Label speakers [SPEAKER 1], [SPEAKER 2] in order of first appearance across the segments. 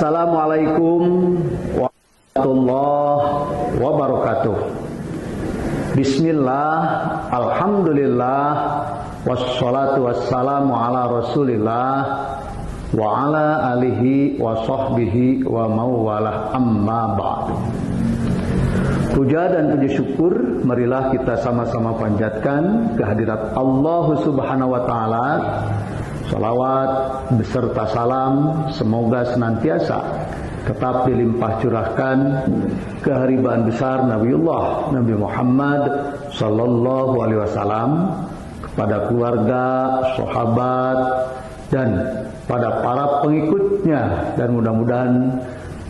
[SPEAKER 1] Assalamualaikum warahmatullahi wabarakatuh. Bismillah, alhamdulillah, wassalatu wassalamu ala rasulillah wa ala alihi wa sahbihi wa mawalah, amma ba'du. Puja dan puji syukur marilah kita sama-sama panjatkan kehadirat Allah Subhanahu wa taala. Salawat beserta salam semoga senantiasa tetap dilimpah curahkan keharibaan besar Nabiullah Nabi Muhammad sallallahu alaihi wasallam kepada keluarga, sahabat dan pada para pengikutnya, dan mudah-mudahan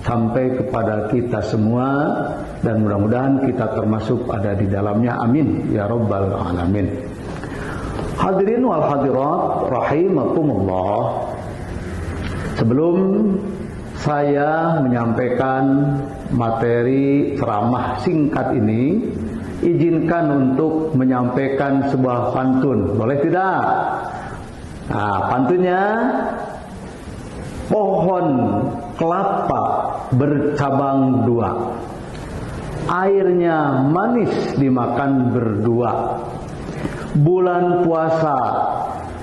[SPEAKER 1] sampai kepada kita semua, dan mudah-mudahan kita termasuk ada di dalamnya, amin ya rabbal alamin. Hadirin wal hadirat rahimakumullah. Sebelum saya menyampaikan materi ceramah singkat ini, izinkan untuk menyampaikan sebuah pantun. Boleh tidak? Nah, pantunnya, pohon kelapa bercabang dua, airnya manis dimakan berdua. Bulan puasa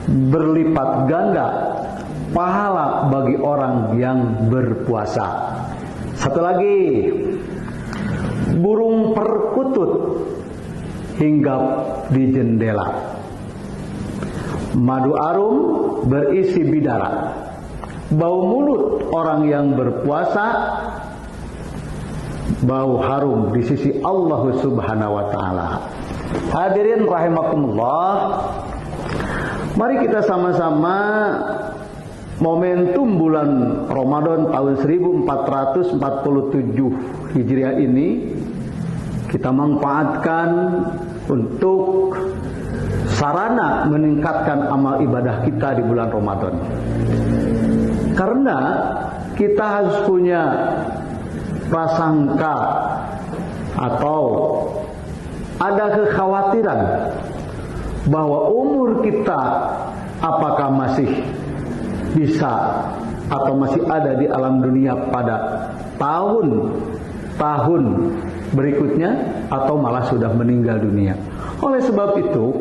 [SPEAKER 1] berlipat ganda, pahala bagi orang yang berpuasa. Satu lagi, burung perkutut hinggap di jendela. Madu arum berisi bidara. Bau mulut orang yang berpuasa, bau harum di sisi Allah Subhanahu wa taala. Hadirin rahimakumullah, mari kita sama-sama momentum bulan Ramadan tahun 1447 Hijriah ini kita manfaatkan untuk sarana meningkatkan amal ibadah kita di bulan Ramadan. Karena kita harus punya prasangka atau ada kekhawatiran bahwa umur kita apakah masih bisa atau masih ada di alam dunia pada tahun berikutnya, atau malah sudah meninggal dunia. Oleh sebab itu,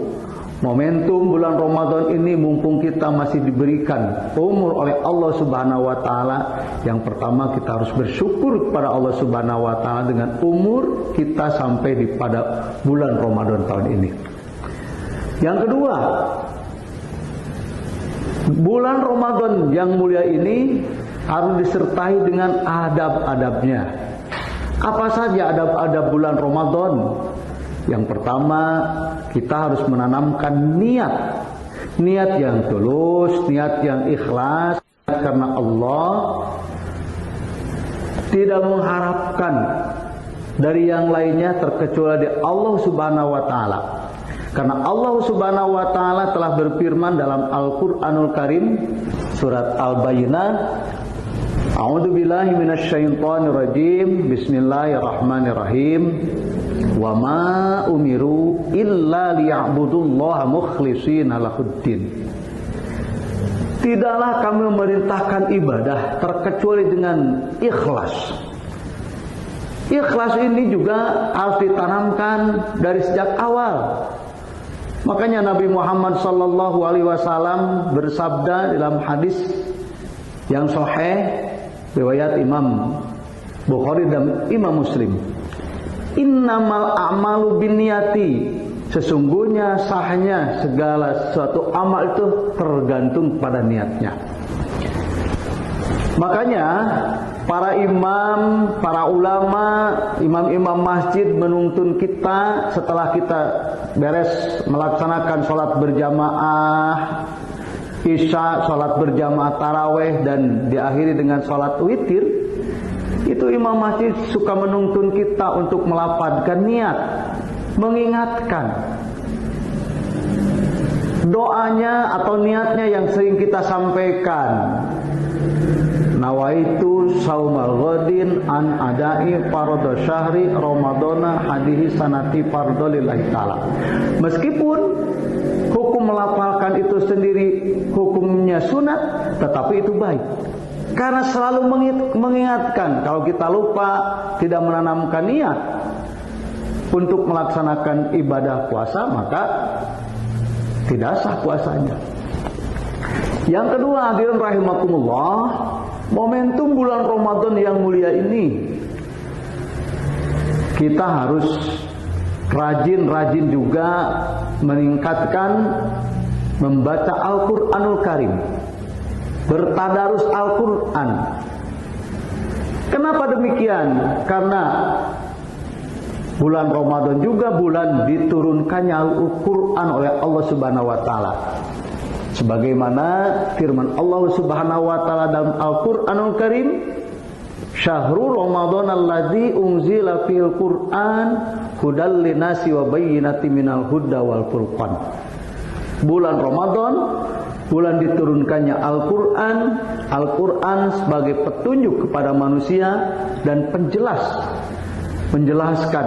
[SPEAKER 1] momentum bulan Ramadan ini, mumpung kita masih diberikan umur oleh Allah Subhanahu wa taala, yang pertama kita harus bersyukur kepada Allah Subhanahu wa taala dengan umur kita sampai pada bulan Ramadan tahun ini. Yang kedua, bulan Ramadan yang mulia ini harus disertai dengan adab-adabnya. Apa saja adab-adab bulan Ramadan? Yang pertama, kita harus menanamkan niat yang tulus, niat yang ikhlas, karena Allah tidak mengharapkan dari yang lainnya terkecuali dari Allah Subhanahu wa taala. Karena Allah Subhanahu wa taala telah berfirman dalam Al-Qur'anul Karim surat Al-Bayyinah, A'udzu billahi minasyaitonir rajim. Bismillahirrahmanirrahim. Wa ma umiru illa liya'budullaha mukhlishina lahuddin. Tidaklah kami memerintahkan ibadah terkecuali dengan ikhlas. Ikhlas ini juga harus ditanamkan dari sejak awal. Makanya Nabi Muhammad sallallahu alaihi wasallam bersabda dalam hadis yang sahih riwayat Imam Bukhari dan Imam Muslim, innamal a'malu binniyati, sesungguhnya sahnya segala sesuatu amal itu tergantung pada niatnya. Makanya para imam, para ulama, imam-imam masjid menuntun kita setelah kita beres melaksanakan sholat berjamaah Isya, sholat berjamaah taraweh, dan diakhiri dengan sholat witir. Itu imam masjid suka menuntun kita untuk melafadzkan niat, mengingatkan doanya atau niatnya yang sering kita sampaikan. Nawaitu saumal ghadin an adai fardhu syahri ramadhana hadihi sanati fardhu lillahi ta'ala. Meskipun hukum melafalkan itu sendiri hukumnya sunat, tetapi itu baik. Karena selalu mengingatkan, kalau kita lupa tidak menanamkan niat untuk melaksanakan ibadah puasa, maka tidak sah puasanya. Yang kedua, hadirin rahimakumullah, momentum bulan Ramadan yang mulia ini kita harus rajin-rajin juga meningkatkan membaca Al-Quranul Karim, bertadarus Al-Quran. Kenapa demikian? Karena bulan Ramadan juga bulan diturunkannya Al-Quran oleh Allah Subhanahu wa taala. Sebagaimana firman Allah Subhanahu wa taala dalam Al-Qur'anul Karim, "Syahrul Ramadan alladzi unzila fil Qur'an hudal linasi wa bayyinatin minal huda wal furqan." Bulan Ramadan, bulan diturunkannya Al-Qur'an, Al-Qur'an sebagai petunjuk kepada manusia dan menjelaskan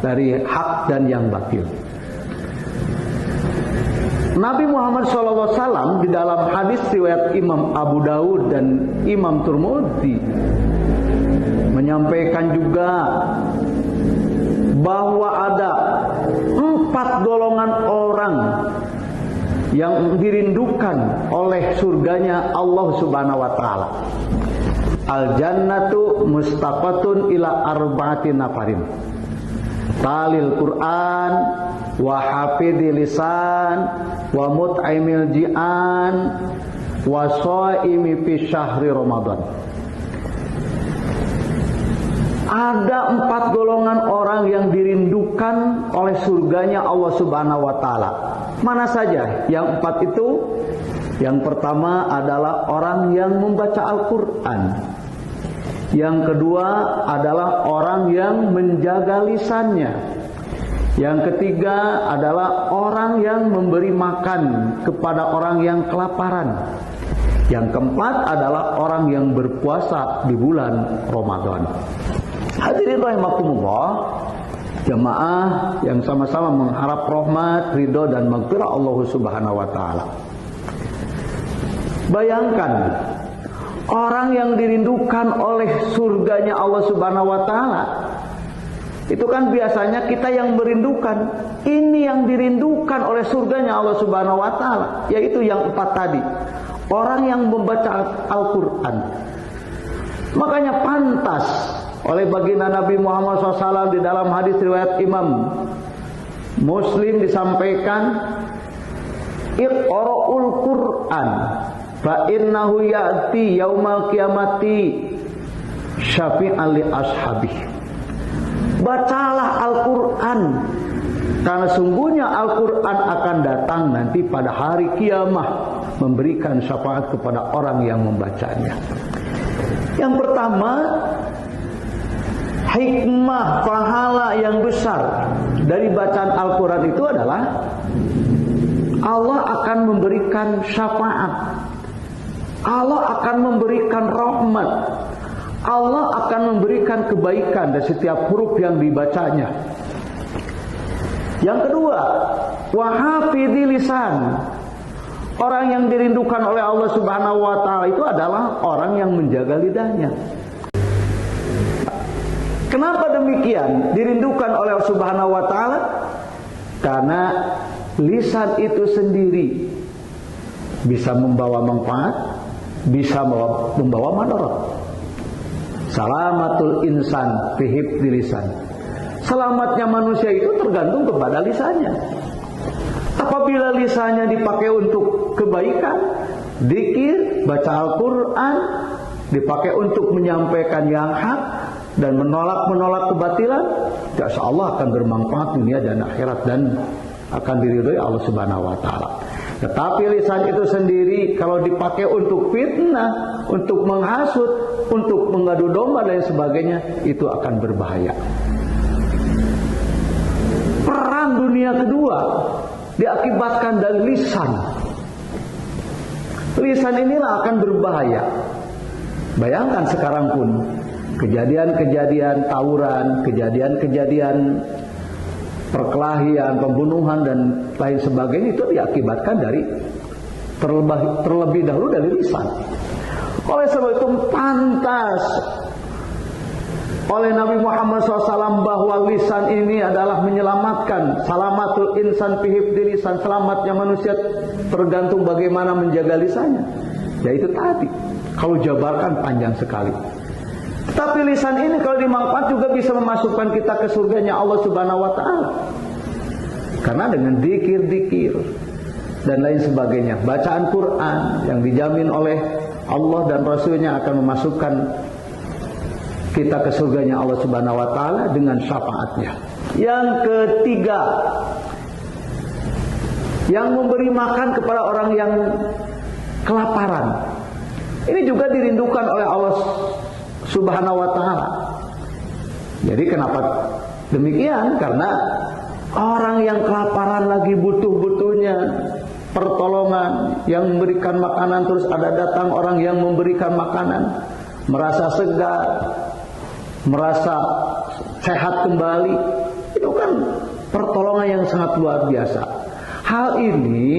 [SPEAKER 1] dari hak dan yang batil. Nabi Muhammad SAW di dalam hadis riwayat Imam Abu Dawud dan Imam Tirmidzi menyampaikan juga bahwa ada 4 golongan orang yang dirindukan oleh surganya Allah Subhanahu wa taala. Al-jannatu mustaqatun ila arba'ati nafarin. Talil Quran wa hafidil lisan wa mut'imil ji'an wa shaimi fi syahri Ramadan. Ada 4 golongan orang yang dirindukan oleh surganya Allah Subhanahu wa taala. Mana saja yang 4 itu? Yang pertama adalah orang yang membaca Al-Quran. Yang kedua adalah orang yang menjaga lisannya. Yang ketiga adalah orang yang memberi makan kepada orang yang kelaparan. Yang keempat adalah orang yang berpuasa di bulan Ramadan. Hadirin rahimakumullah, jamaah yang sama-sama mengharap rahmat, ridho dan maghfirah Allah Subhanahu wa taala. Bayangkan orang yang dirindukan oleh surganya Allah Subhanahu wa taala. Itu kan biasanya kita yang merindukan. Ini yang dirindukan oleh surganya Allah Subhanahu wa taala, yaitu yang 4 tadi. Orang yang membaca Al-Quran. Makanya pantas oleh baginda Nabi Muhammad SAW di dalam hadis riwayat Imam Muslim disampaikan, Iqra'ul Qur'an fa innahu ya'ti yaumal qiyamati syafi'an li ashabih. Bacalah Al-Quran, karena sungguhnya Al-Quran akan datang nanti pada hari kiamah memberikan syafaat kepada orang yang membacanya. Yang pertama, hikmah pahala yang besar dari bacaan Al-Quran itu adalah Allah akan memberikan syafaat, Allah akan memberikan rahmat, Allah akan memberikan kebaikan dari setiap huruf yang dibacanya. Yang kedua, wahafidhi lisan. Orang yang dirindukan oleh Allah Subhanahu wa taala itu adalah orang yang menjaga lidahnya. Kenapa demikian dirindukan oleh Allah Subhanahu wa taala? Karena lisan itu sendiri bisa membawa manfaat, bisa membawa madarat. Salamatul insan fi hifdzi lisan. Selamatnya manusia itu tergantung kepada lisannya. Apabila lisannya dipakai untuk kebaikan, zikir, baca Al-Quran, dipakai untuk menyampaikan yang hak dan menolak kebatilan, insya Allah akan bermanfaat dunia dan akhirat dan akan diridhoi Allah Subhanahu wa taala. Tetapi lisan itu sendiri kalau dipakai untuk fitnah, untuk menghasut, untuk mengadu domba dan sebagainya, itu akan berbahaya. Perang dunia kedua diakibatkan dari lisan. Lisan inilah akan berbahaya. Bayangkan sekarang pun kejadian-kejadian tawuran, kejadian-kejadian perkelahian, pembunuhan dan lain sebagainya itu diakibatkan dari terlebih dahulu dari lisan. Oleh sebab itu pantas oleh Nabi Muhammad SAW bahwa lisan ini adalah menyelamatkan. Salamatul insan fi hifdzi lisan, selamatnya manusia tergantung bagaimana menjaga lisannya. Yaitu tadi, kalau jabarkan panjang sekali. Tapi lisan ini kalau dimanfaat juga bisa memasukkan kita ke surganya Allah Subhanahu wa taala. Karena dengan zikir-zikir dan lain sebagainya, bacaan Quran yang dijamin oleh Allah dan Rasulnya akan memasukkan kita ke surganya Allah Subhanahu wa taala dengan syafaatnya. Yang ketiga, yang memberi makan kepada orang yang kelaparan. Ini juga dirindukan oleh Allah Subhanahu wa taala. Jadi kenapa demikian? Karena orang yang kelaparan lagi butuh-butuhnya pertolongan, yang memberikan makanan, terus ada datang orang yang memberikan makanan, merasa segar, merasa sehat kembali, itu kan pertolongan yang sangat luar biasa. Hal ini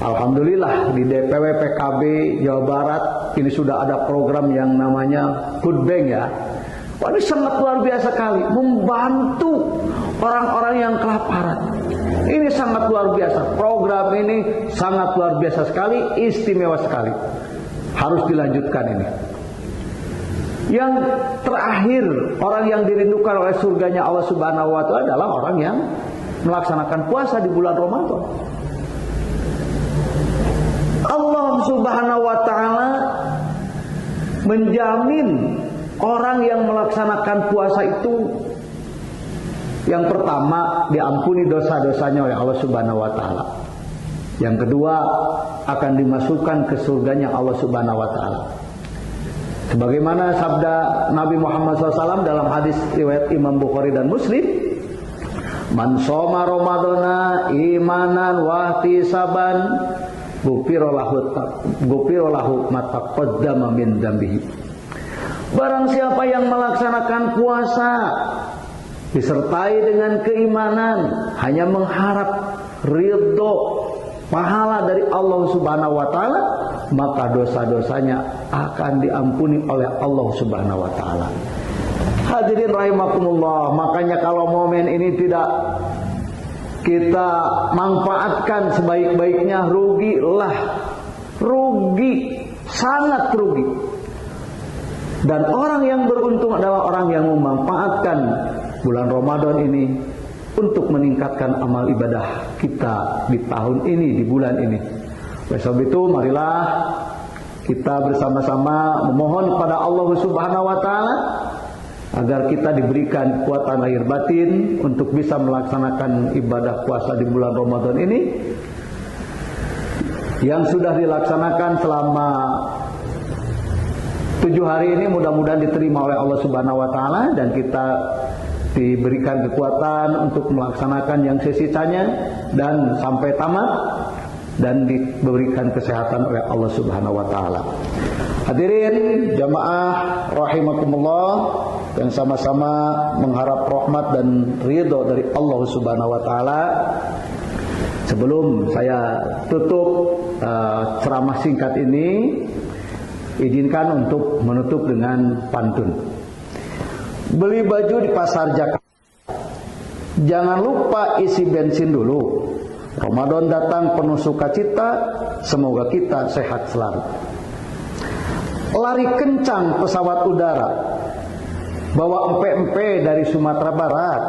[SPEAKER 1] alhamdulillah di DPW PKB Jawa Barat ini sudah ada program yang namanya Food Bank ya. Wah, ini sangat luar biasa sekali, membantu orang-orang yang kelaparan. Ini sangat luar biasa. Program ini sangat luar biasa sekali, istimewa sekali. Harus dilanjutkan ini. Yang terakhir, orang yang dirindukan oleh surganya Allah Subhanahu wa taala adalah orang yang melaksanakan puasa di bulan Ramadan. Allah Subhanahu wa taala menjamin orang yang melaksanakan puasa itu, yang pertama diampuni dosa-dosanya oleh Allah Subhanahu wa taala. Yang kedua akan dimasukkan ke surganya Allah Subhanahu wa taala. Sebagaimana sabda Nabi Muhammad SAW dalam hadis riwayat Imam Bukhari dan Muslim, "Man shoma Ramadana imanan wa ihtisaban ghufira lahu ma taqaddama min dzambihi." Barang siapa yang melaksanakan puasa disertai dengan keimanan, hanya mengharap ridho pahala dari Allah Subhanahu wa taala, maka dosa-dosanya akan diampuni oleh Allah Subhanahu wa taala. Hadirin rahimakumullah, makanya kalau momen ini tidak kita manfaatkan sebaik-baiknya, rugi, sangat rugi. Dan orang yang beruntung adalah orang yang memanfaatkan bulan Ramadan ini untuk meningkatkan amal ibadah kita di tahun ini, di bulan ini. Oleh sebab itu, marilah kita bersama-sama memohon kepada Allah Subhanahu wa taala agar kita diberikan kekuatan lahir batin untuk bisa melaksanakan ibadah puasa di bulan Ramadan ini yang sudah dilaksanakan selama 7 hari ini. Mudah-mudahan diterima oleh Allah Subhanahu wa taala dan kita diberikan kekuatan untuk melaksanakan yang sesisanya dan sampai tamat, dan diberikan kesehatan oleh Allah Subhanahu wa taala. Hadirin jamaah rahimakumullah, dan sama-sama mengharap rahmat dan ridho dari Allah Subhanahu wa taala. Sebelum saya tutup ceramah singkat ini, izinkan untuk menutup dengan pantun. Beli baju di pasar Jakarta, jangan lupa isi bensin dulu. Ramadan datang penuh sukacita, semoga kita sehat selalu. Lari kencang pesawat udara, bawa empe-empe dari Sumatera Barat.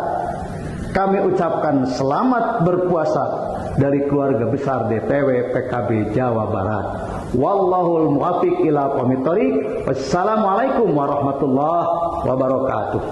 [SPEAKER 1] Kami ucapkan selamat berpuasa dari keluarga besar DPW PKB Jawa Barat. Wallahul muwaffiq ila aqwamit thoriq. Wassalamualaikum warahmatullahi wabarakatuh.